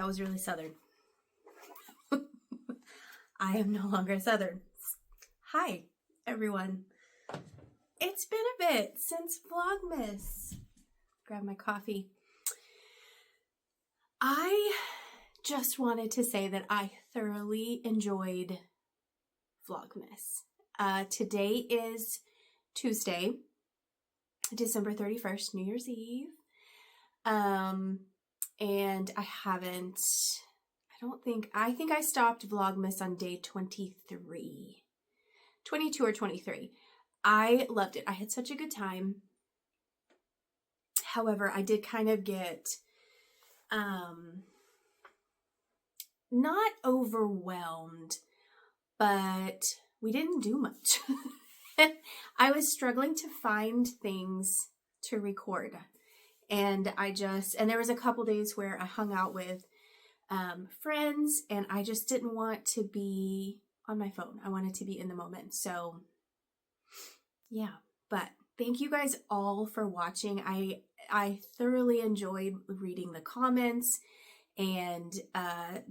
That was really Southern. I am no longer Southern. Hi, everyone. It's been a bit since Vlogmas. Grab my coffee. I just wanted to say that I thoroughly enjoyed Vlogmas. Today is Tuesday, December 31st, New Year's Eve. And I think I stopped Vlogmas on day 23, 22 or 23. I loved it. I had such a good time. However, I did kind of get, not overwhelmed, but we didn't do much. I was struggling to find things to record. And there was a couple days where I hung out with friends, and I just didn't want to be on my phone. I wanted to be in the moment. So yeah, but thank you guys all for watching. I thoroughly enjoyed reading the comments and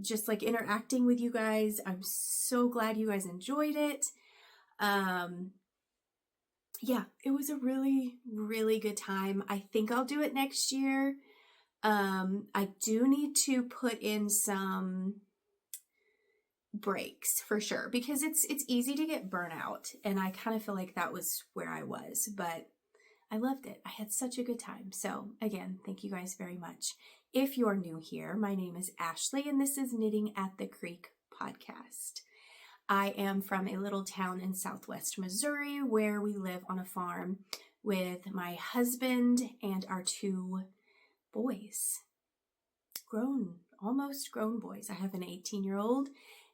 just like interacting with you guys. I'm so glad you guys enjoyed it. Yeah, it was a really, really good time. I think I'll do it next year. I do need to put in some breaks for sure, because it's easy to get burnout, and I kind of feel like that was where I was, but I loved it. I had such a good time. So again, thank you guys very much. If you're new here, my name is Ashley, and this is Knitting at the Creek podcast. I am from a little town in southwest Missouri where we live on a farm with my husband and our two boys. Almost grown boys. I have an 18-year-old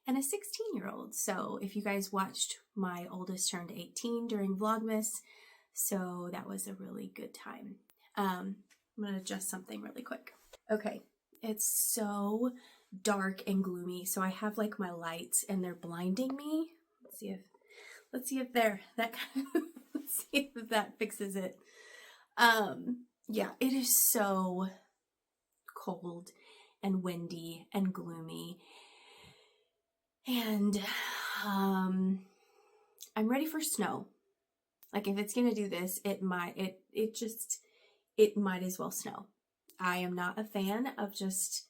and a 16-year-old. So if you guys watched, my oldest turned 18 during Vlogmas. So that was a really good time. I'm going to adjust something really quick. Okay. It's so dark and gloomy. So I have like my lights and they're blinding me. Let's see if that fixes it. Yeah, it is so cold and windy and gloomy. And I'm ready for snow. Like, if it's going to do this, it might as well snow. I am not a fan of just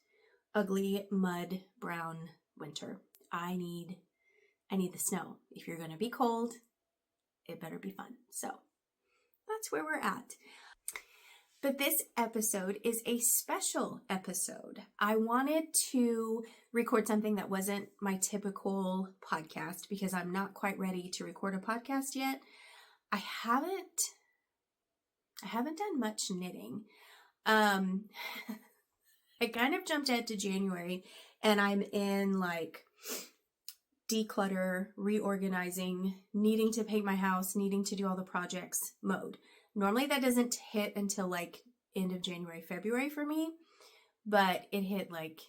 ugly mud brown winter. I need the snow. If you're going to be cold, it better be fun. So that's where we're at. But this episode is a special episode. I wanted to record something that wasn't my typical podcast because I'm not quite ready to record a podcast yet. I haven't done much knitting. I kind of jumped ahead to January, and I'm in like declutter, reorganizing, needing to paint my house, needing to do all the projects mode. Normally that doesn't hit until like end of January, February for me, but it hit like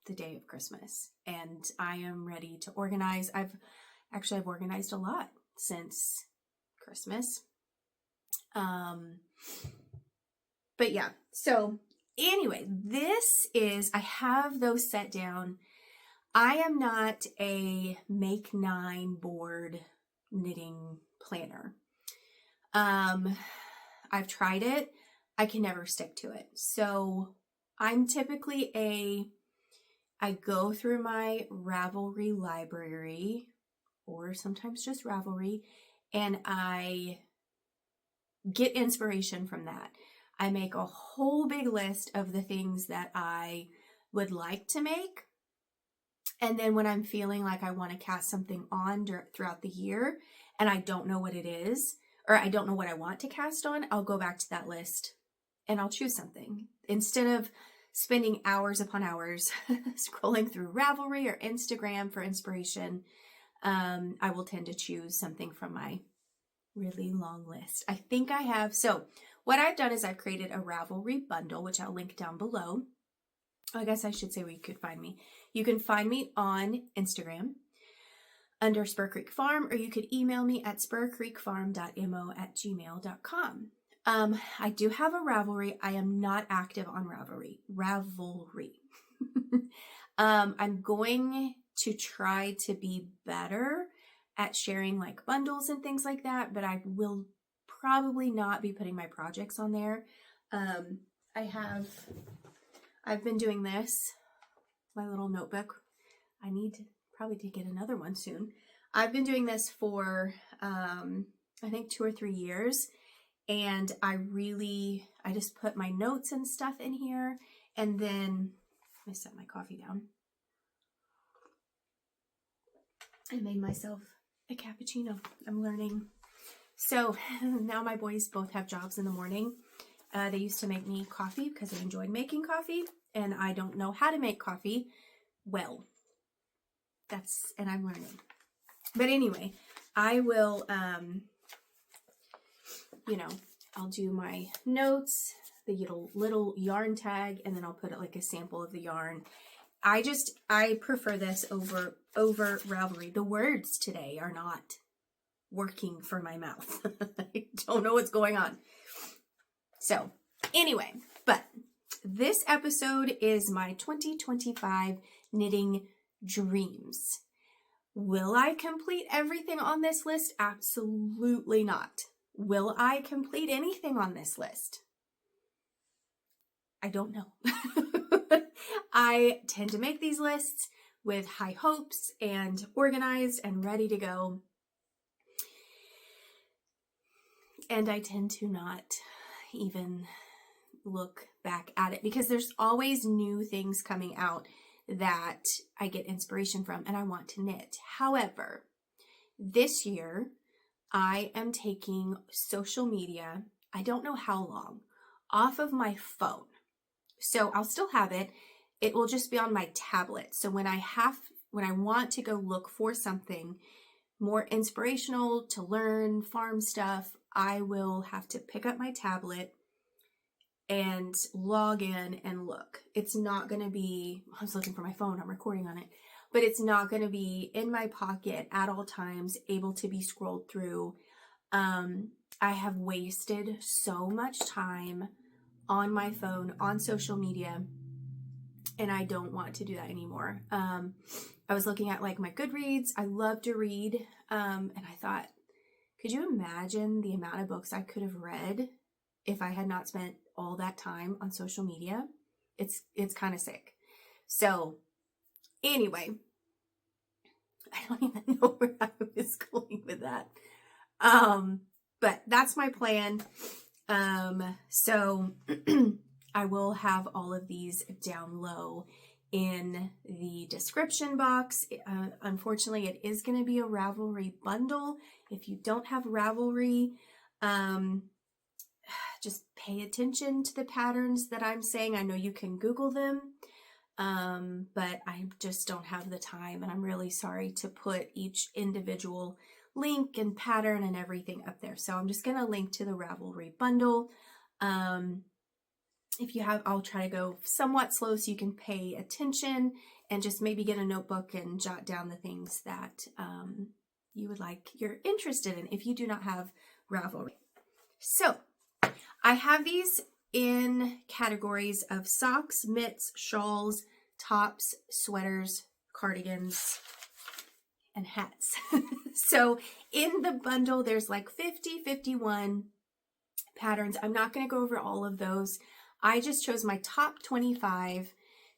the day of Christmas, and I am ready to organize. I've organized a lot since Christmas. But yeah, so anyway, I have those set down. I am not a make 9 board knitting planner. I've tried it. I can never stick to it. So I'm typically I go through my Ravelry library, or sometimes just Ravelry, and I get inspiration from that. I make a whole big list of the things that I would like to make. And then when I'm feeling like I want to cast something on throughout the year and I don't know what it is, or I don't know what I want to cast on, I'll go back to that list and I'll choose something. Instead of spending hours upon hours scrolling through Ravelry or Instagram for inspiration, I will tend to choose something from my really long list. I think I have. So what I've done is I've created a Ravelry bundle, which I'll link down below. I guess I should say where you could find me. You can find me on Instagram under Spur Creek Farm, or you could email me at spurcreekfarm.mo@gmail.com. I do have a Ravelry. I am not active on Ravelry. I'm going to try to be better at sharing like bundles and things like that, but I will probably not be putting my projects on there. I've been doing this, my little notebook. I need to probably to get another one soon. I've been doing this for, I think 2 or 3 years. And I just put my notes and stuff in here. And then I set my coffee down. I made myself a cappuccino. I'm learning. So now my boys both have jobs in the morning. They used to make me coffee because they enjoyed making coffee. And I don't know how to make coffee well. And I'm learning. But anyway, I will, I'll do my notes, the little yarn tag, and then I'll put it like a sample of the yarn. I prefer this over Ravelry. The words today are not working for my mouth. I don't know what's going on. So anyway, but this episode is my 2025 knitting dreams. Will I complete everything on this list? Absolutely not. Will I complete anything on this list? I don't know. I tend to make these lists with high hopes and organized and ready to go. And I tend to not even look back at it because there's always new things coming out that I get inspiration from and I want to knit. However, this year I am taking social media, I don't know how long, off of my phone. So I'll still have it. It will just be on my tablet. So when I want to go look for something more inspirational to learn farm stuff, I will have to pick up my tablet and log in and look. It's not going to be, I was looking for my phone, I'm recording on it, but it's not going to be in my pocket at all times, able to be scrolled through. I have wasted so much time on my phone, on social media, and I don't want to do that anymore. I was looking at like my Goodreads. I love to read, and I thought, could you imagine the amount of books I could have read if I had not spent all that time on social media? It's kind of sick. So anyway, I don't even know where I was going with that. But that's my plan. So I will have all of these down low in the description box. Unfortunately, it is going to be a Ravelry bundle. If you don't have Ravelry, just pay attention to the patterns that I'm saying. I know you can Google them, but I just don't have the time, and I'm really sorry to put each individual link and pattern and everything up there. So I'm just going to link to the Ravelry bundle. If you have, I'll try to go somewhat slow so you can pay attention and just maybe get a notebook and jot down the things that you're interested in if you do not have Ravelry. So I have these in categories of socks, mitts, shawls, tops, sweaters, cardigans, and hats. So in the bundle, there's like 51 patterns. I'm not going to go over all of those. I just chose my top 25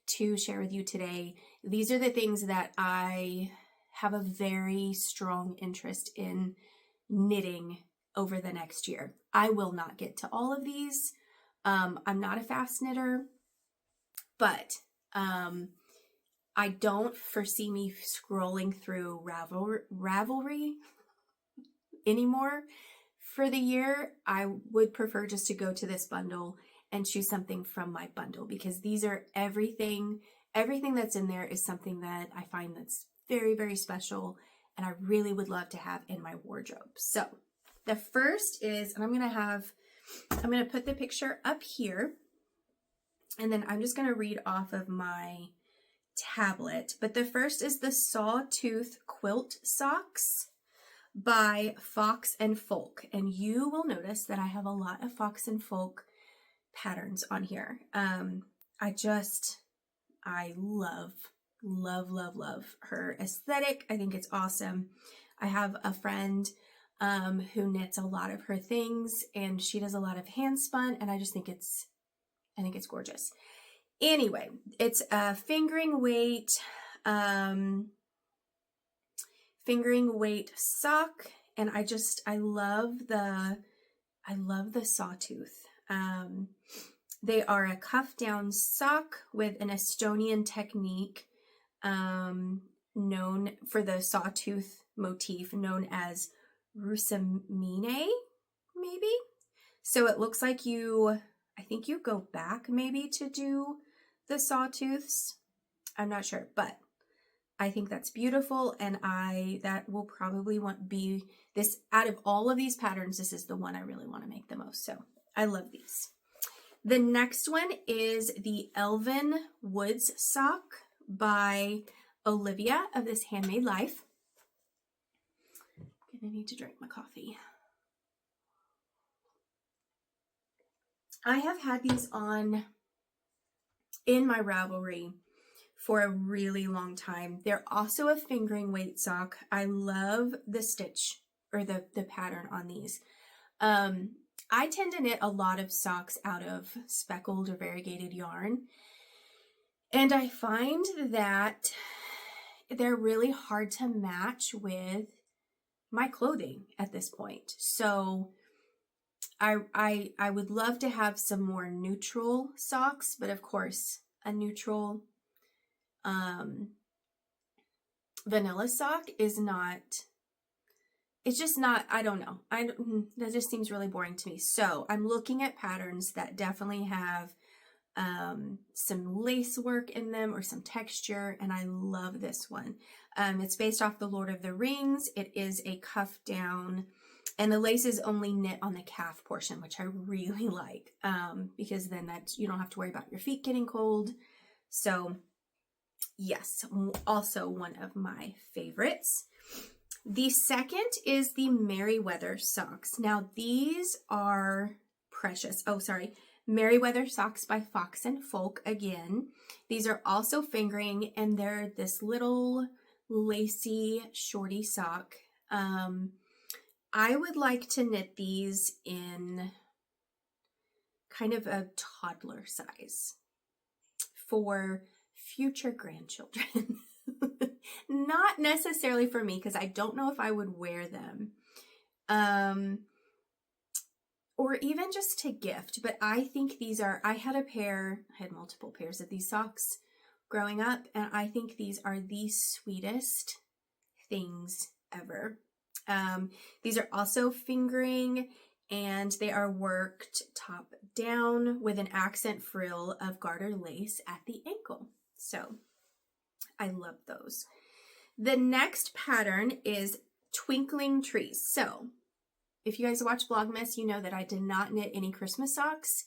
to share with you today. These are the things that I have a very strong interest in knitting over the next year. I will not get to all of these. I'm not a fast knitter, but I don't foresee me scrolling through Ravelry anymore for the year. I would prefer just to go to this bundle and choose something from my bundle, because these are everything that's in there is something that I find that's very, very special and I really would love to have in my wardrobe. So the first is, and I'm going to put the picture up here, and then I'm just going to read off of my tablet. But the first is the Sawtooth Quilt Socks by Fox and Folk. And you will notice that I have a lot of Fox and Folk patterns on here. I love, love, love, love her aesthetic. I think it's awesome. I have a friend who knits a lot of her things, and she does a lot of hand spun, and I think it's gorgeous. Anyway, it's a fingering weight sock, and I love the sawtooth. They are a cuff down sock with an Estonian technique known for the sawtooth motif, known as rusamine, maybe. So it looks like I think you go back maybe to do the sawtooths. I'm not sure, but I think that's beautiful, and that will probably be this, out of all of these patterns, this is the one I really want to make the most. So I love these. The next one is the Elven Woods sock by Olivia of This Handmade Life. I'm gonna need to drink my coffee. I have had these on in my Ravelry for a really long time. They're also a fingering weight sock. I love the stitch or the pattern on these. I tend to knit a lot of socks out of speckled or variegated yarn, and I find that they're really hard to match with my clothing at this point. So I would love to have some more neutral socks, but of course a neutral vanilla sock is not, it's just not, I don't know. That just seems really boring to me. So I'm looking at patterns that definitely have some lace work in them or some texture, and I love this one. It's based off the Lord of the Rings. It is a cuff down, and the lace is only knit on the calf portion, which I really like, because then you don't have to worry about your feet getting cold. So yes, also one of my favorites. The second is the Merryweather socks. Now these are precious. Oh, sorry. Merryweather socks by Fox and Folk again. These are also fingering, and they're this little lacy shorty sock. I would like to knit these in kind of a toddler size for future grandchildren. Not necessarily for me, because I don't know if I would wear them. Or even just to gift, but I think these are, I had multiple pairs of these socks growing up, and I think these are the sweetest things ever. These are also fingering, and they are worked top down with an accent frill of garter lace at the ankle. So I love those. The next pattern is Twinkling Trees. So if you guys watch Vlogmas, you know that I did not knit any Christmas socks,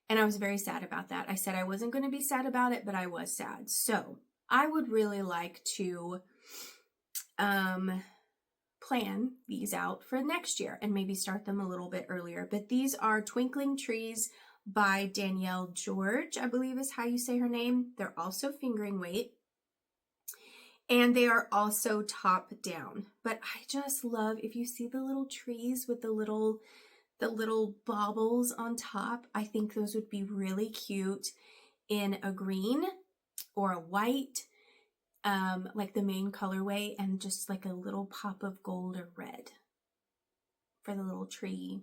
and I was very sad about that. I said I wasn't going to be sad about it, but I was sad. So I would really like to plan these out for next year and maybe start them a little bit earlier. But these are Twinkling Trees by Danielle George, I believe is how you say her name. They're also fingering weight, and they are also top down. But I just love, if you see the little trees with the little baubles on top, I think those would be really cute in a green or a white, like the main colorway, and just like a little pop of gold or red for the little tree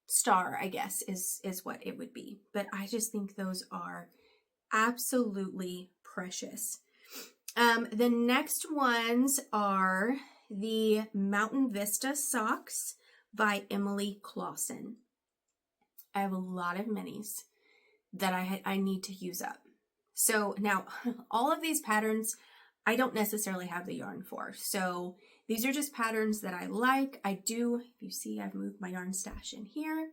star, I guess is what it would be. But I just think those are absolutely precious. The next ones are the Mountain Vista socks by Emily Clausen. I have a lot of minis that I need to use up. So now all of these patterns I don't necessarily have the yarn for. So these are just patterns that I like. I do, if you see, I've moved my yarn stash in here.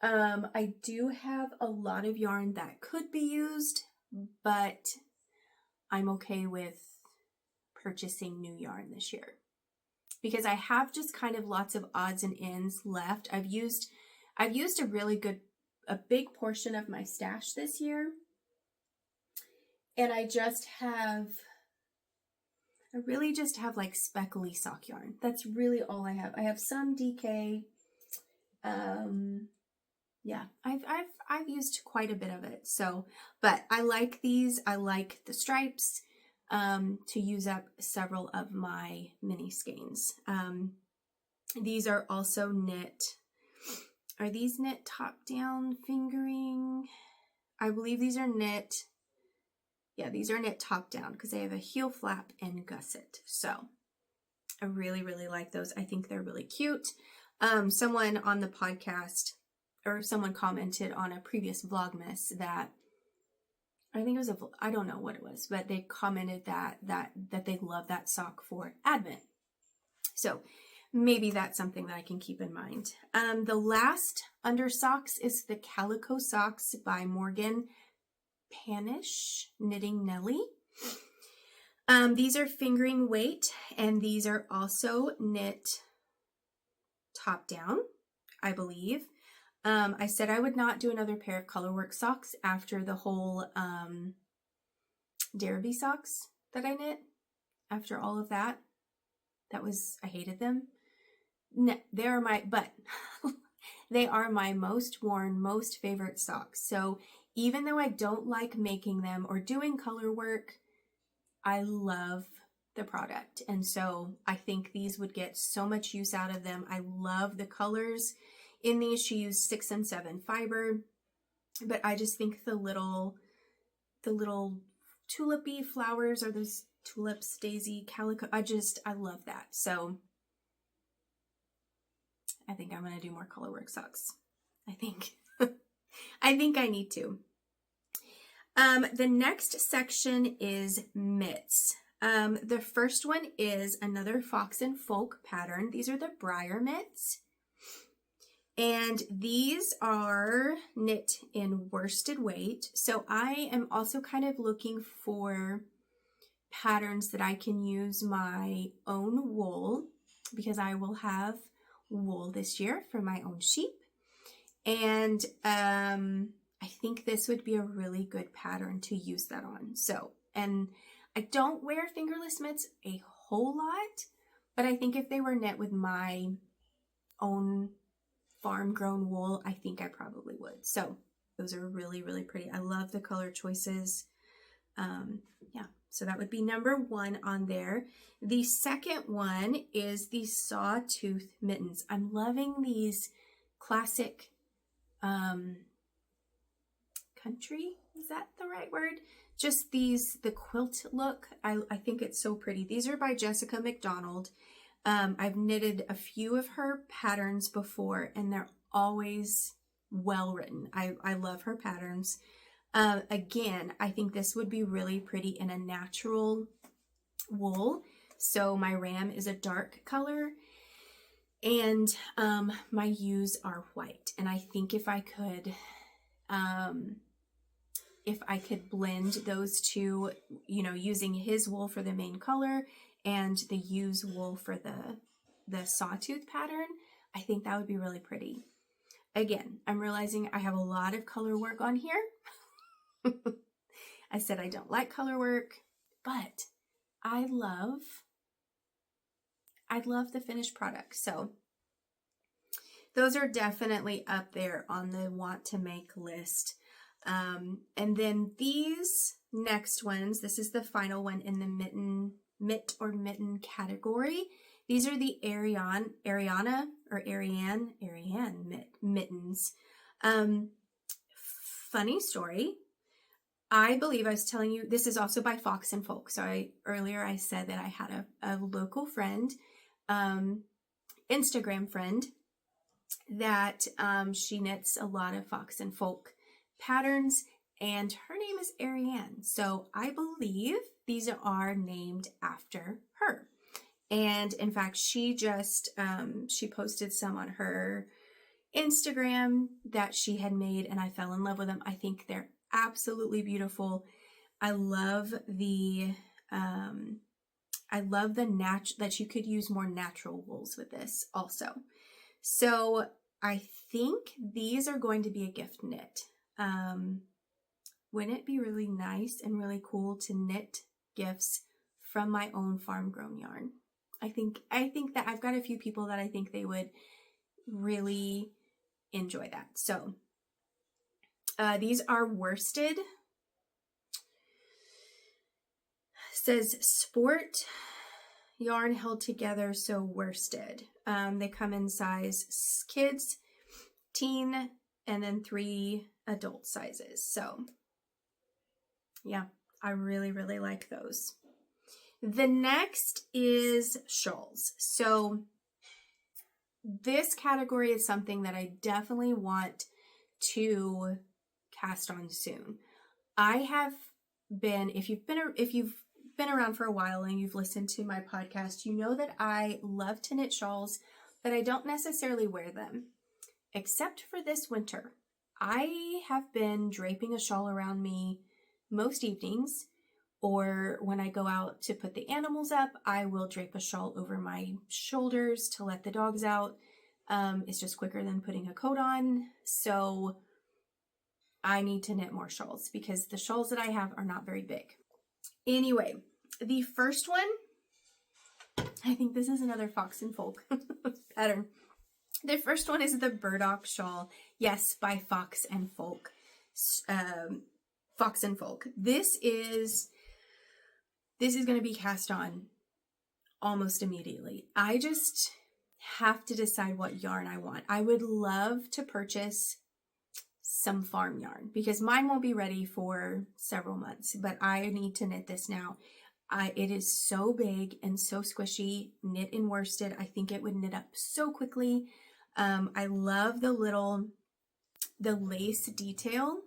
I do have a lot of yarn that could be used, but I'm okay with purchasing new yarn this year because I have just kind of lots of odds and ends left. I've used a big portion of my stash this year, And I really just have like speckly sock yarn. That's really all I have. I have some DK. Yeah, I've used quite a bit of it. So, but I like these. I like the stripes to use up several of my mini skeins. These are also knit. Are these knit top down fingering? I believe these are knit. Yeah, these are knit top down because they have a heel flap and gusset. So I really, really like those. I think they're really cute. Someone on the podcast, or someone commented on a previous Vlogmas that, I think it was I don't know what it was, but they commented that they love that sock for Advent. So maybe that's something that I can keep in mind. The last under socks is the Calico Socks by Morgan Panish Knitting Nelly. These are fingering weight, and these are also knit top down, I believe. I said I would not do another pair of Colorwork socks after the whole Derby socks that I knit. After all of that, I hated them. No, they are my most worn, most favorite socks. So even though I don't like making them or doing color work, I love the product. And so I think these would get so much use out of them. I love the colors in these. She used 6 and 7 fiber, but I just think the little tulipy flowers, or those tulips, daisy, calico, I love that. So I think I'm going to do more Colorwork socks. I think I need to. The next section is mitts. The first one is another Fox and Folk pattern. These are the Briar mitts. And these are knit in worsted weight. So I am also kind of looking for patterns that I can use my own wool, because I will have wool this year for my own sheep. And I think this would be a really good pattern to use that on. So, and I don't wear fingerless mitts a whole lot, but I think if they were knit with my own farm grown wool, I think I probably would. So those are really, really pretty. I love the color choices. Yeah, so that would be number 1 on there. The second one is the Sawtooth mittens. I'm loving these classic country, is that the right word? Just these, the quilt look. I think it's so pretty. These are by Jessica McDonald. I've knitted a few of her patterns before, and they're always well written. I love her patterns. Again, I think this would be really pretty in a natural wool. So my ram is a dark color, and my ewes are white. And I think if I could blend those two, you know, using his wool for the main color and the ewe's wool for the sawtooth pattern, I think that would be really pretty. Again, I'm realizing I have a lot of color work on here. I said I don't like color work, but I love the finished product. So those are definitely up there on the want to make list. And then these next ones, this is the final one in the mitten category. These are the Ariane mittens. Funny story. I believe I was telling you, this is also by Fox and Folk. So earlier I said that I had a local friend, Instagram friend, that she knits a lot of Fox and Folk patterns, and her name is Ariane. So I believe these are named after her. And in fact, she just, she posted some on her Instagram that she had made, and I fell in love with them. I think they're absolutely beautiful. I love the that you could use more natural wools with this also. So I think these are going to be a gift knit. wouldn't it be really nice and really cool to knit gifts from my own farm grown yarn? I think that I've got a few people that I think they would really enjoy that. So these are worsted. It says sport yarn held together, so worsted. They come in size kids, teen, and then 3 adult sizes. So yeah, I really, really like those. The next is shawls. So this category is something that I definitely want to cast on soon. I have been, if you've been around for a while and you've listened to my podcast, you know that I love to knit shawls, but I don't necessarily wear them, except for this winter. I have been draping a shawl around me most evenings, or when I go out to put the animals up, I will drape a shawl over my shoulders to let the dogs out. It's just quicker than putting a coat on. So I need to knit more shawls because the shawls that I have are not very big. Anyway, the first one, I think this is another Fox and Folk pattern. The first one is the burdock shawl. Yes, by Fox and Folk. Fox and Folk. This is going to be cast on almost immediately. I just have to decide what yarn I want. I would love to purchase some farm yarn because mine won't be ready for several months, but I need to knit this now. It is so big and so squishy, knit in worsted. I think it would knit up so quickly. I love the lace detail.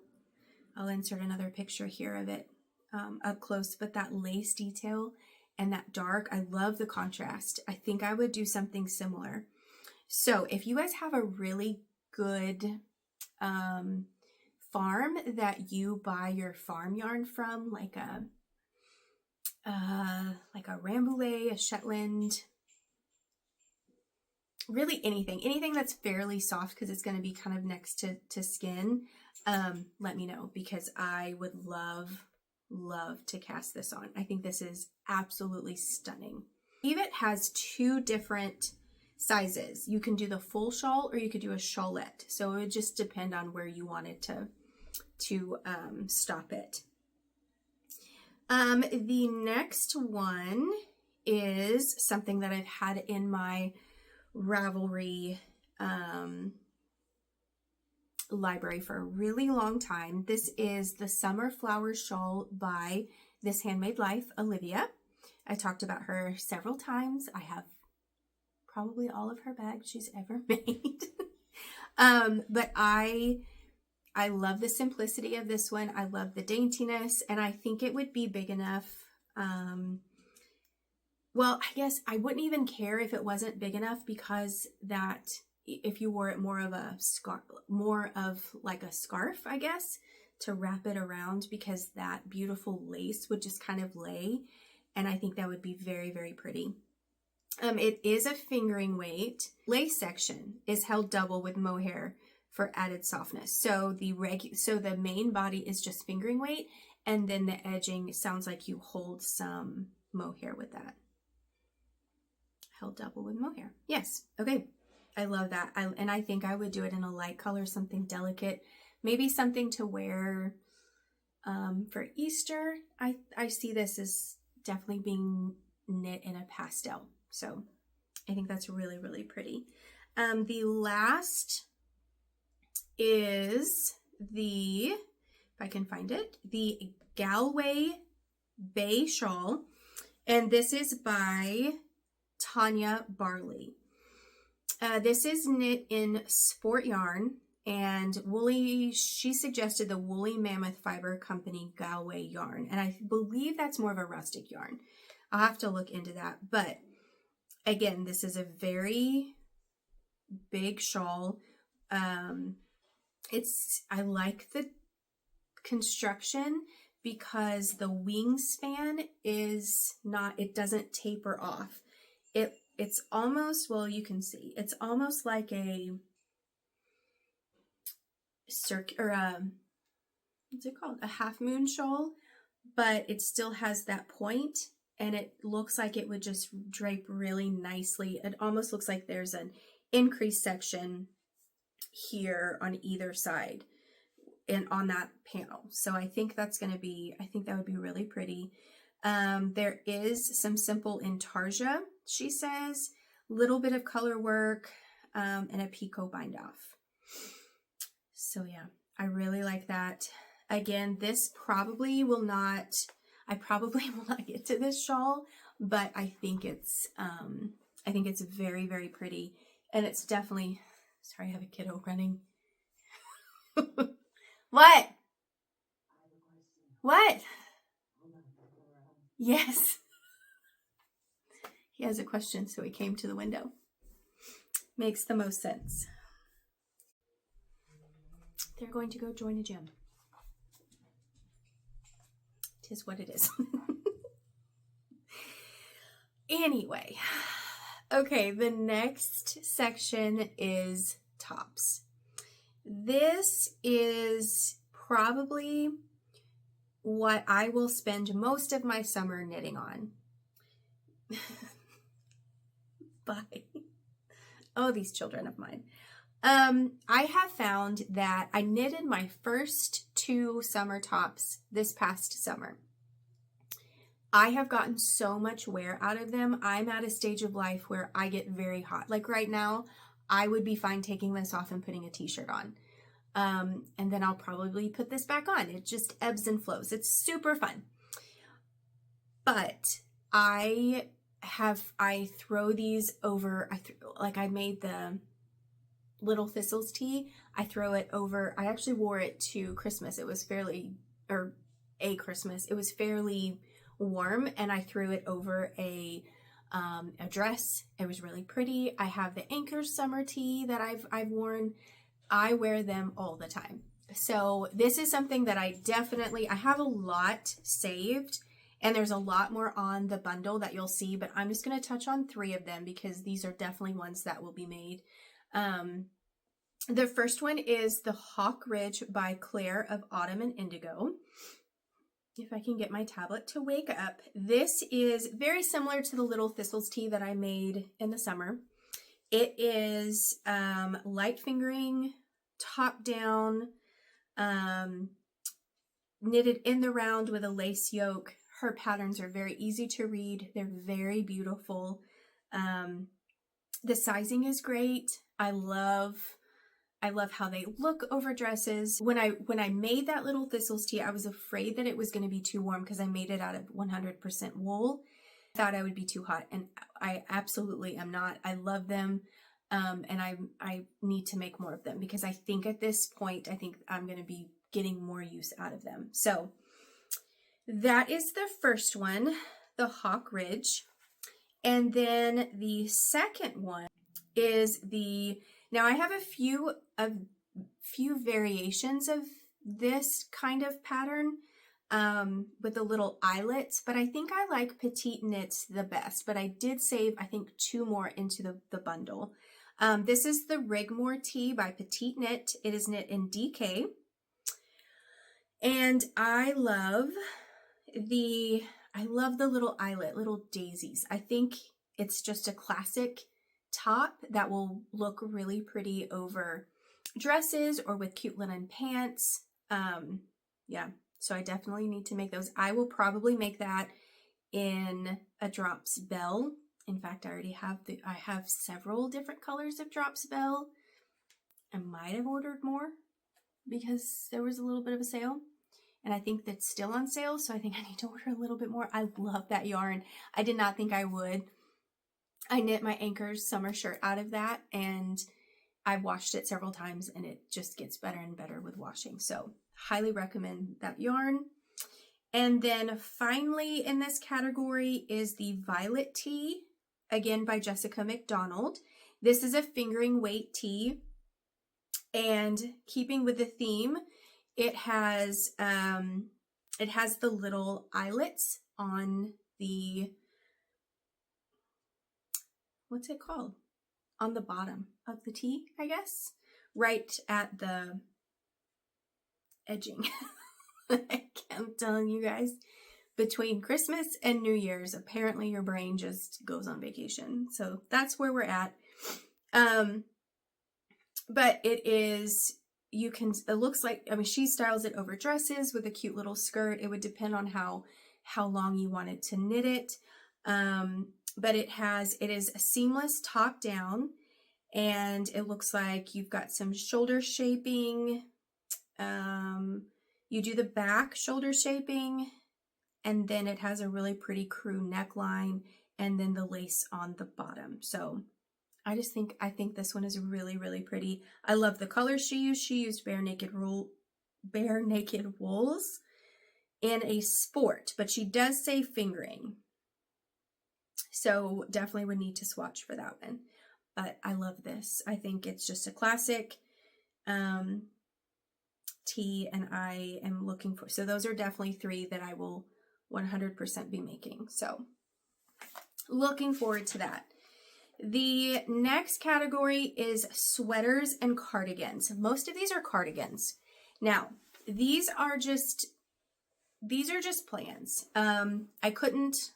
I'll insert another picture here of it up close, but that lace detail and that dark, I love the contrast. I think I would do something similar. So if you guys have a really good farm that you buy your farm yarn from, like a Rambouillet, a Shetland, really anything that's fairly soft because it's going to be kind of next to skin, let me know because I would love to cast this on. I think this is absolutely stunning. It has 2 different sizes. You can do the full shawl or you could do a shawlette. So it would just depend on where you wanted to stop it. The next one is something that I've had in my Ravelry library for a really long time. This is the Summer Flower Shawl by This Handmade Life, Olivia. I talked about her several times. I have probably all of her bags she's ever made. But I love the simplicity of this one. I love the daintiness, and I think it would be big enough. Well, I guess I wouldn't even care if it wasn't big enough because that if you wore it more of like a scarf, I guess, to wrap it around because that beautiful lace would just kind of lay. And I think that would be very, very pretty. It is a fingering weight. Lace section is held double with mohair for added softness. So the main body is just fingering weight, and then the edging sounds like you hold some mohair with that. Held double with mohair. Yes. Okay. I love that. And I think I would do it in a light color, something delicate, maybe something to wear for Easter. I see this as definitely being knit in a pastel. So I think that's really, really pretty. The last is if I can find it, the Galway Bay Shawl. And this is by Tanya Barley. This is knit in sport yarn and woolly. She suggested the Woolly Mammoth Fiber Company Galway yarn, and I believe that's more of a rustic yarn. I'll have to look into that. But again, this is a very big shawl. I like the construction because the wingspan is not. It doesn't taper off. It's almost, well, you can see, it's almost like a what's it called? A half moon shawl, but it still has that point, and it looks like it would just drape really nicely. It almost looks like there's an increased section here on either side and on that panel. So I think that's going to be, I think that would be really pretty. There is some simple intarsia, she says, little bit of color work, and a picot bind off. So yeah, I really like that. Again, this probably will not, I probably will not get to this shawl, but I think it's very, very pretty. And it's definitely, sorry, I have a kiddo running. What? What? Yes. He has a question, so he came to the window. Makes the most sense. They're going to go join a gym. Tis what it is. Anyway, okay, the next section is tops. This is probably what I will spend most of my summer knitting on. Bye. Oh, these children of mine. I have found that I knitted my first 2 summer tops this past summer. I have gotten so much wear out of them. I'm at a stage of life where I get very hot. Like right now, I would be fine taking this off and putting a t-shirt on. And then I'll probably put this back on. It just ebbs and flows. It's super fun. But I throw these over, I made the Little Thistles tee. I throw it over, I actually wore it to Christmas. It was fairly warm, and I threw it over a dress. It was really pretty. I have the Anchors summer tee that I've worn. I wear them all the time. So this is something that I have a lot saved, and there's a lot more on the bundle that you'll see, but I'm just going to touch on 3 of them because these are definitely ones that will be made. The first one is the Hawk Ridge by Claire of Autumn and Indigo. If I can get my tablet to wake up. This is very similar to the Little Thistles tee that I made in the summer. It is light fingering, top down, knitted in the round with a lace yoke. Her patterns are very easy to read. They're very beautiful. The sizing is great. I love how they look over dresses. When I made that Little Thistles tee, I was afraid that it was going to be too warm because I made it out of 100% wool. I thought I would be too hot, and I absolutely am not. I love them, and I need to make more of them because I think at this point, I think I'm going to be getting more use out of them. So that is the first one, the Hawk Ridge. And then the second one is now I have a few variations of this kind of pattern with the little eyelets, but I think I like petite knits the best, but I did save, I think, 2 more into the bundle. This is the Rigmore tee by Petite Knit. It is knit in DK. And I love the little eyelet, little daisies. I think it's just a classic top that will look really pretty over dresses or with cute linen pants. Yeah, so I definitely need to make those. I will probably make that in a Drops Bell. In fact, I have several different colors of Drops Bell. I might have ordered more because there was a little bit of a sale, and I think that's still on sale, so I think I need to order a little bit more. I love that yarn. I did not think I would. I knit my Anchors summer shirt out of that, and I've washed it several times, and it just gets better and better with washing. So highly recommend that yarn. And then finally in this category is the Violet tee, again by Jessica McDonald. This is a fingering weight tee, and keeping with the theme, it has the little eyelets on the, what's it called? On the bottom of the tee, I guess, right at the edging. I'm telling you guys, between Christmas and New Year's, apparently your brain just goes on vacation. So that's where we're at. But it looks like, I mean, she styles it over dresses with a cute little skirt. It would depend on how long you wanted to knit it. But it is a seamless top down, and it looks like you've got some shoulder shaping. You do the back shoulder shaping, and then it has a really pretty crew neckline, and then the lace on the bottom. So I think this one is really, really pretty. I love the colors she used. She used bare naked wools in a sport, but she does say fingering. So definitely would need to swatch for that one. But I love this. I think it's just a classic tee, and I am looking for, so those are definitely 3 that I will 100% be making. So looking forward to that. The next category is sweaters and cardigans. Most of these are cardigans. Now, these are just plans. I couldn't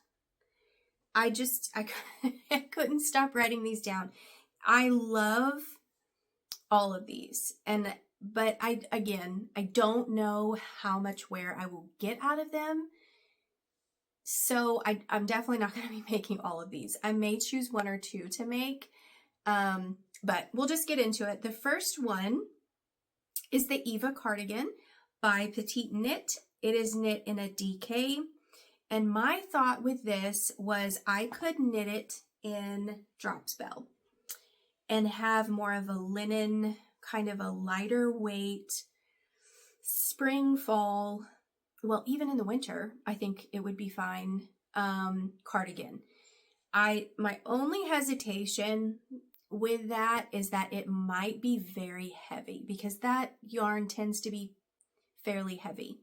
couldn't stop writing these down. I love all of these, but I don't know how much wear I will get out of them. So I'm definitely not going to be making all of these. I may choose 1 or 2 to make, but we'll just get into it. The first one is the Eva cardigan by Petite Knit. It is knit in a DK. And my thought with this was I could knit it in drop spell and have more of a linen, kind of a lighter weight spring, fall, well, even in the winter, I think it would be fine, cardigan. My only hesitation with that is that it might be very heavy, because that yarn tends to be fairly heavy.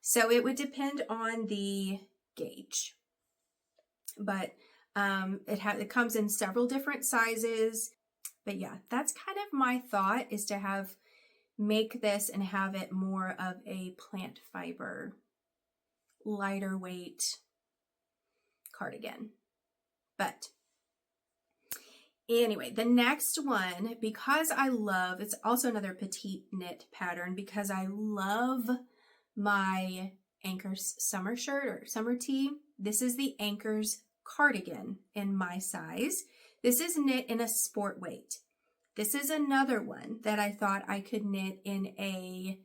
So it would depend on the gauge. But it comes in several different sizes. But yeah, that's kind of my thought, is to make this and have it more of a plant fiber, lighter weight cardigan. But anyway, the next one, because it's also another Petite Knit pattern, because I love my Anchors summer shirt or summer tee. This is the Anchors cardigan in my size. This is knit in a sport weight. This is another one that I thought I could knit in a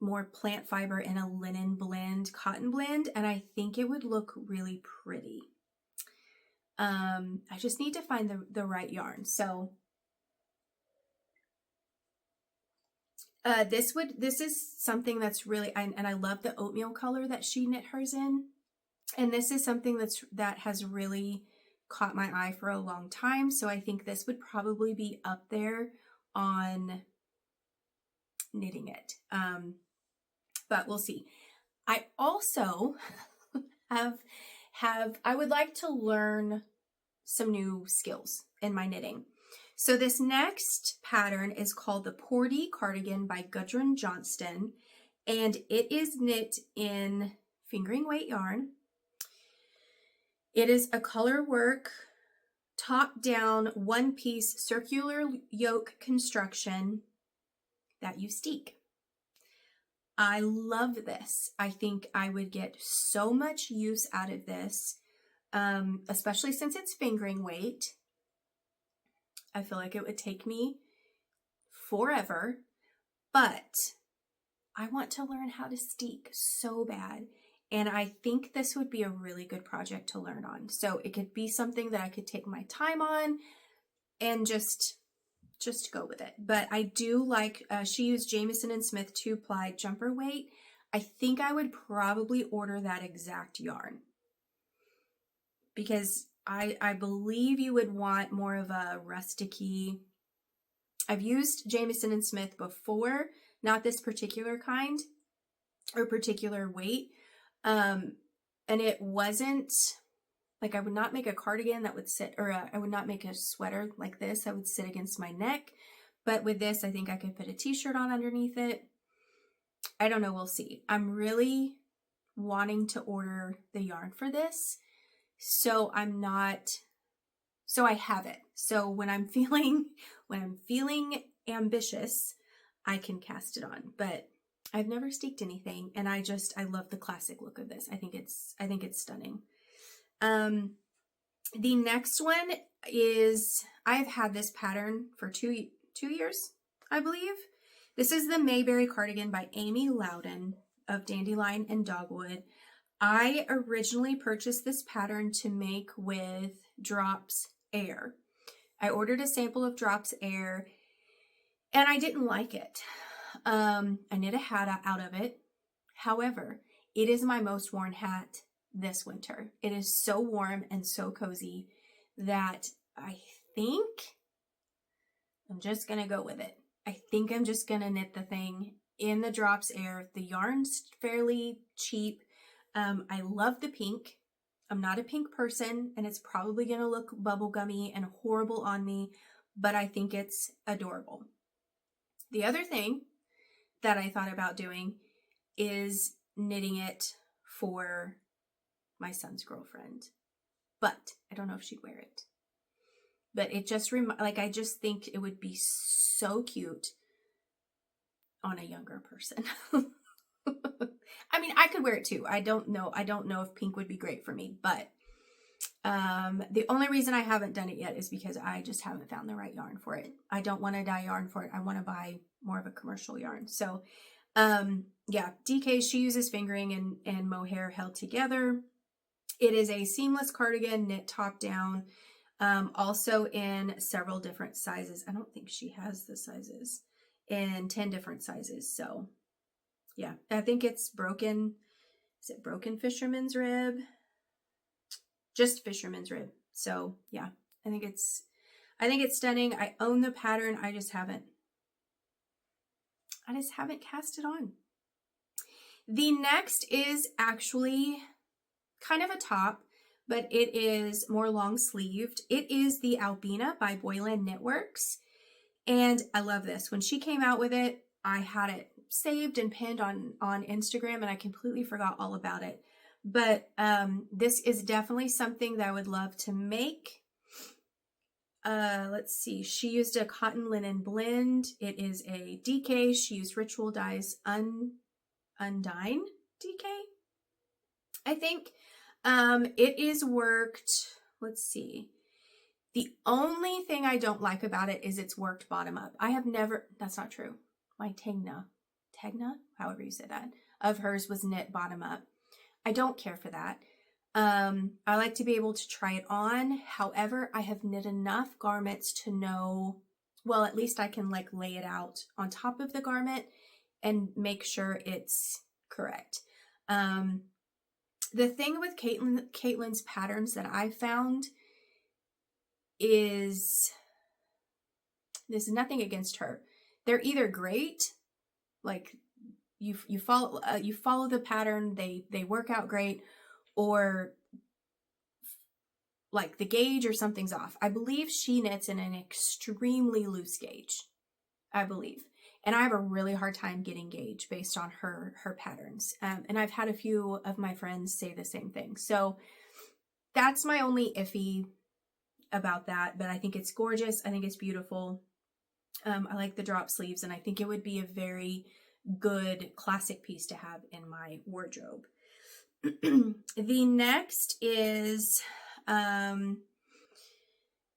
more plant fiber in a linen blend, cotton blend, and I think it would look really pretty. I just need to find the right yarn. So this is something that's really, and I love the oatmeal color that she knit hers in, and this is something that has really caught my eye for a long time. So I think this would probably be up there on knitting it. But we'll see. I also I would like to learn some new skills in my knitting. So this next pattern is called the Porty Cardigan by Gudrun Johnston, and it is knit in fingering weight yarn. It is a Colorwork top-down one-piece circular yoke construction that you steek. I love this. I think I would get so much use out of this, especially since it's fingering weight. I feel like it would take me forever, but I want to learn how to steek so bad. And I think this would be a really good project to learn on. So it could be something that I could take my time on and just go with it. But I do like, she used Jamieson and Smith 2-ply jumper weight. I think I would probably order that exact yarn, because I believe you would want more of a rusticy. I've used Jamieson and Smith before, not this particular kind or particular weight. And it wasn't like, I would not make a cardigan that would sit, or I would not make a sweater like this that would sit against my neck. But with this, I think I could put a t-shirt on underneath it. I don't know, we'll see. I'm really wanting to order the yarn for this, so I have it. So when I'm feeling ambitious, I can cast it on. But I've never steeked anything, and I love the classic look of this. I think it's stunning. The next one is, I've had this pattern for two years, I believe. This is the Mayberry Cardigan by Amy Loudon of Dandelion and Dogwood. I originally purchased this pattern to make with Drops Air. I ordered a sample of Drops Air and I didn't like it. I knit a hat out of it. However, it is my most worn hat this winter. It is so warm and so cozy that I think I'm just going to go with it. I think I'm just going to knit the thing in the Drops Air. The yarn's fairly cheap. I love the pink. I'm not a pink person, and it's probably going to look bubblegummy and horrible on me, but I think it's adorable. The other thing that I thought about doing is knitting it for my son's girlfriend, but I don't know if she'd wear it. But it just I just think it would be so cute on a younger person. I mean, I could wear it too. I don't know if pink would be great for me, but the only reason I haven't done it yet is because I just haven't found the right yarn for it. I don't want to dye yarn for it. I want to buy more of a commercial yarn. So, yeah, DK, she uses fingering and mohair held together. It is a seamless cardigan, knit top down, also in several different sizes. I don't think she has the sizes, in 10 different sizes. So yeah, I think it's broken. Is it broken fisherman's rib? Just fisherman's rib. So yeah, I think it's stunning. I own the pattern. I just haven't cast it on. The next is actually kind of a top, but it is more long sleeved. It is the Albina by Boylan Knitworks. And I love this. When she came out with it, I had it saved and pinned on Instagram, and I completely forgot all about it. But this is definitely something that I would love to make. Let's see. She used a cotton linen blend. It is a DK. She used Ritual Dyes Undine DK, I think. It is worked. Let's see. The only thing I don't like about it is it's worked bottom up. I have never, that's not true. My Tegna, however you say that, of hers was knit bottom up. I don't care for that. I like to be able to try it on. However, I have knit enough garments to know, well, at least I can like lay it out on top of the garment and make sure it's correct. The thing with Caitlin's patterns that I found is, there's nothing against her. They're either great, like you follow the pattern, they work out great, or like the gauge or something's off. I believe she knits in an extremely loose gauge, I believe. And I have a really hard time getting gauge based on her patterns. And I've had a few of my friends say the same thing. So that's my only iffy about that. But I think it's gorgeous. I think it's beautiful. I like the drop sleeves, and I think it would be a very good classic piece to have in my wardrobe. The next is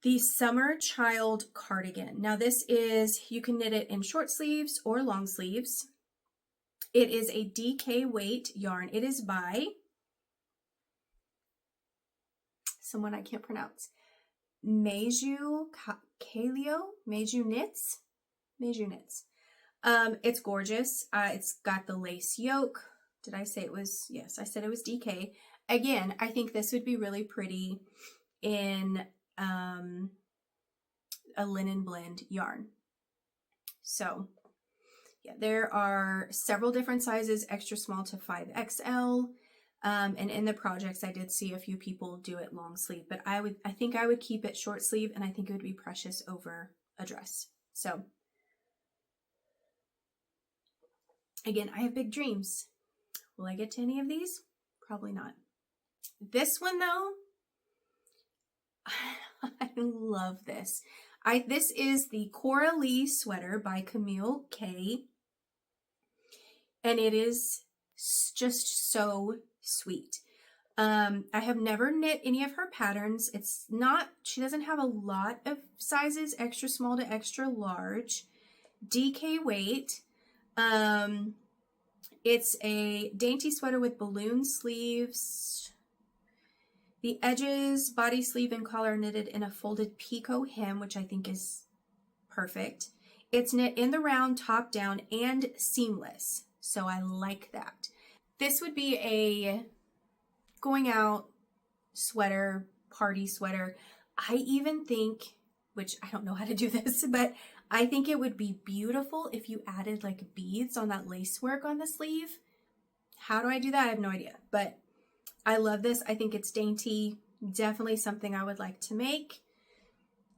the Summer Child Cardigan. Now this is, you can knit it in short sleeves or long sleeves. It is a DK weight yarn. It is by someone I can't pronounce. Meiju Knits. It's gorgeous. It's got the lace yoke. Did I say it was? Yes, I said it was DK. Again, I think this would be really pretty in a linen blend yarn. So yeah, there are several different sizes, extra small to 5XL. And in the projects, I did see a few people do it long sleeve, but I think I would keep it short sleeve, and I think it would be precious over a dress. So Again, I have big dreams. Will I get to any of these? Probably not. This one though, I love this. This is the Coralie sweater by Camille K. And it is just so sweet. I have never knit any of her patterns. She doesn't have a lot of sizes, extra small to extra large. DK weight. It's a dainty sweater with balloon sleeves. The edges, body sleeve, and collar knitted in a folded picot hem, which I think is perfect. It's knit in the round, top down, and seamless. So I like that. This would be a going out sweater, party sweater. I even think, which I don't know how to do this, but I think it would be beautiful if you added like beads on that lace work on the sleeve. How do I do that? I have no idea, but I love this. I think it's dainty. Definitely something I would like to make.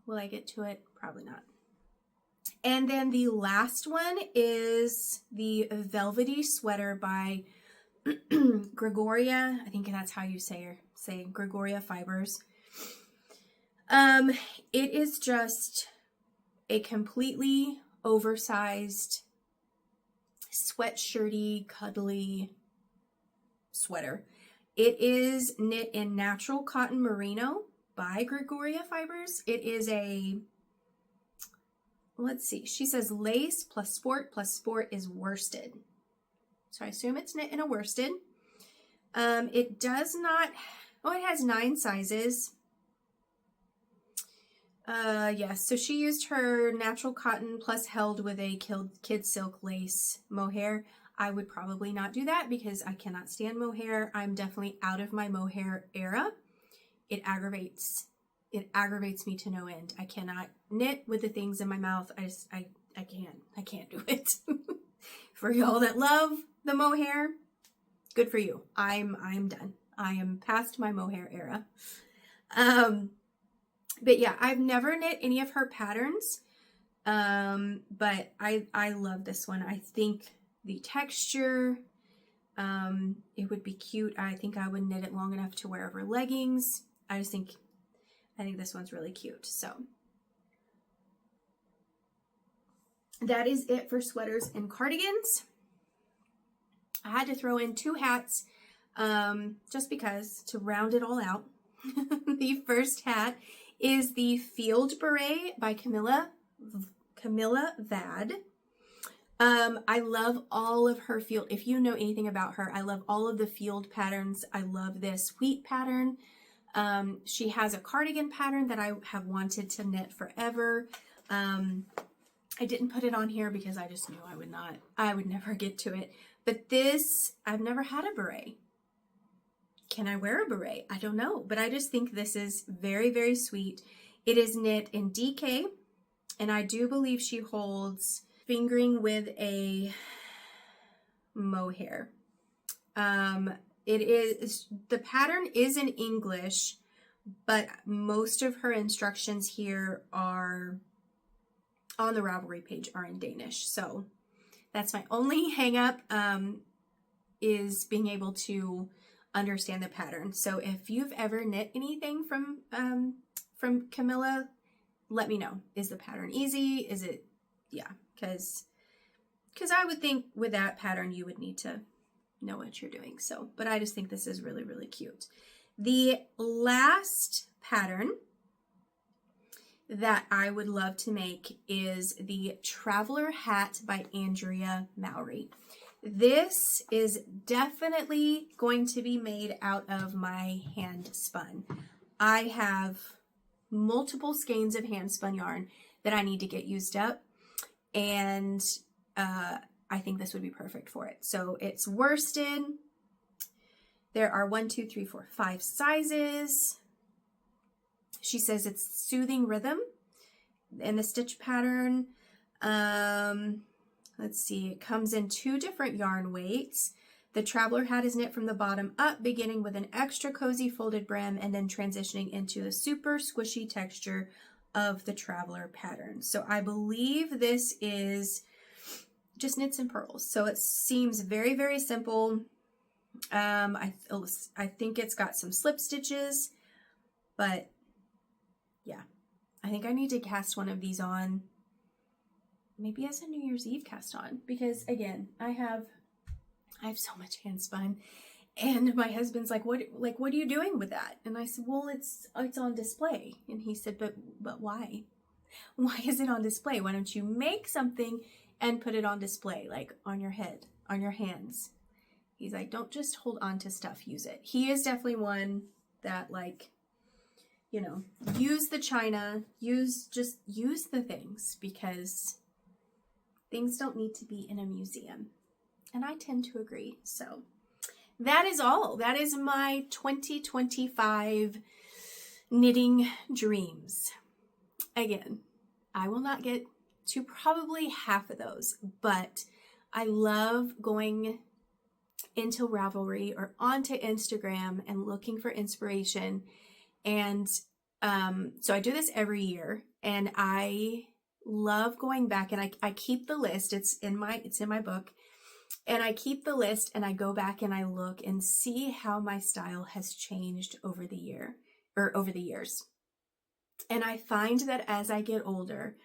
Will I get to it? Probably not. And then the last one is the velvety sweater by Gregoria. I think that's how you say Gregoria Fibers. It is just a completely oversized, sweatshirty, cuddly sweater. It is knit in natural cotton merino by Gregoria Fibers. It is a, let's see, she says lace plus sport is worsted. So I assume it's knit in a worsted. It does not, it has 9 sizes. Yes, so she used her natural cotton plus held with a kid silk lace mohair. I would probably not do that because I cannot stand mohair. I'm definitely out of my mohair era. It aggravates me to no end. I cannot knit with the things in my mouth. I can't do it. For y'all that love the mohair, good for you. I'm done. I am past my mohair era. But yeah, I've never knit any of her patterns. But I love this one. I think the texture, it would be cute. I think I would knit it long enough to wear over leggings. I think this one's really cute. So that is it for sweaters and cardigans. I had to throw in 2 hats, just because, to round it all out. The first hat is the Field Beret by Camilla Vad. I love all of her field. If you know anything about her, I love all of the field patterns. I love this wheat pattern. She has a cardigan pattern that I have wanted to knit forever. I didn't put it on here because I just knew I would never get to it. But this, I've never had a beret. Can I wear a beret? I don't know, but I just think this is very, very sweet. It is knit in DK, and I do believe she holds fingering with a mohair. The pattern is in English, but most of her instructions here are on the Ravelry page are in Danish. So that's my only hang up, is being able to understand the pattern. So if you've ever knit anything from Camilla, let me know. Is the pattern easy? Is it, yeah, because I would think with that pattern you would need to know what you're doing. So, but I just think this is really, really cute. The last pattern that I would love to make is the Traveler Hat by Andrea Mowry. This is definitely going to be made out of my hand spun. I have multiple skeins of hand spun yarn that I need to get used up, and I think this would be perfect for it. So it's worsted. There are 5 sizes. She says it's soothing rhythm in the stitch pattern. Let's see, it comes in 2 different yarn weights. The Traveler Hat is knit from the bottom up, beginning with an extra cozy folded brim and then transitioning into the super squishy texture of the Traveler pattern. So I believe this is just knits and purls. So it seems very, very simple. I think it's got some slip stitches, but yeah, I think I need to cast one of these on, maybe as a New Year's Eve cast on, because again, I have so much hand spun, and my husband's like, what are you doing with that? And I said, well, it's on display. And he said, but why? Why is it on display? Why don't you make something and put it on display, like on your head, on your hands? He's like, don't just hold on to stuff, use it. He is definitely one that, like, you know, use the china, just use the things, because things don't need to be in a museum. And I tend to agree. So that is all. That is my 2025 knitting dreams. Again, I will not get to probably half of those, but I love going into Ravelry or onto Instagram and looking for inspiration. And so I do this every year, and I love going back, and I keep the list. It's in my book, and I keep the list, and I go back and I look and see how my style has changed over the years. And I find that as I get older,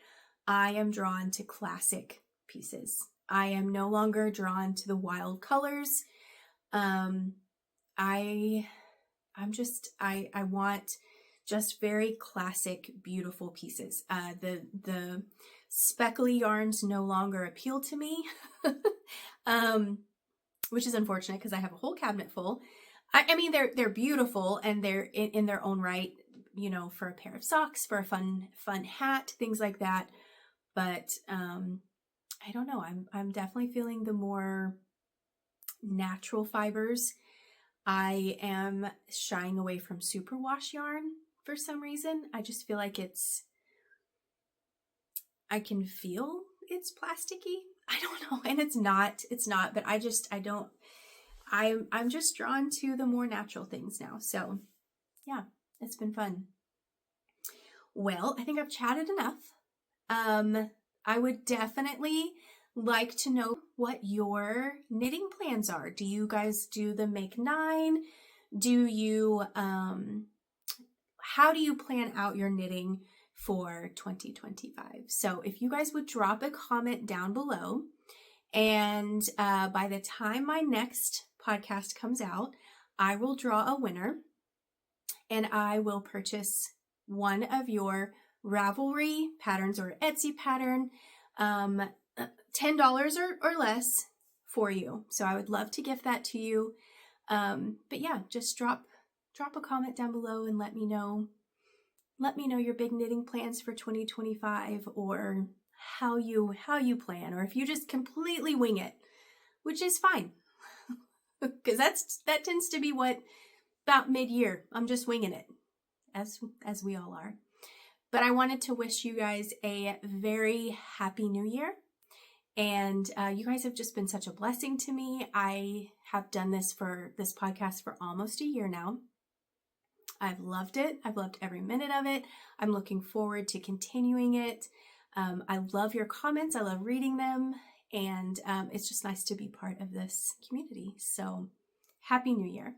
I am drawn to classic pieces. I am no longer drawn to the wild colors. I want just very classic, beautiful pieces. The speckly yarns no longer appeal to me, which is unfortunate because I have a whole cabinet full. I mean, they're beautiful, and they're in their own right, you know, for a pair of socks, for a fun hat, things like that. But I don't know. I'm definitely feeling the more natural fibers. I am shying away from superwash yarn for some reason. I just feel like I can feel it's plasticky. I don't know. And it's not, but I'm just drawn to the more natural things now. So yeah, it's been fun. Well, I think I've chatted enough. I would definitely like to know what your knitting plans are. Do you guys do the Make 9? Do you, how do you plan out your knitting for 2025? So if you guys would drop a comment down below, and by the time my next podcast comes out, I will draw a winner, and I will purchase one of your Ravelry patterns or Etsy pattern, $10 or less for you. So I would love to gift that to you. But yeah, just drop a comment down below and let me know your big knitting plans for 2025, or how you plan, or if you just completely wing it, which is fine. Because that tends to be what, about mid-year, I'm just winging it, as we all are. But I wanted to wish you guys a very happy new year. And you guys have just been such a blessing to me. I have done this podcast for almost a year now. I've loved it. I've loved every minute of it. I'm looking forward to continuing it. I love your comments. I love reading them. And it's just nice to be part of this community. So happy new year.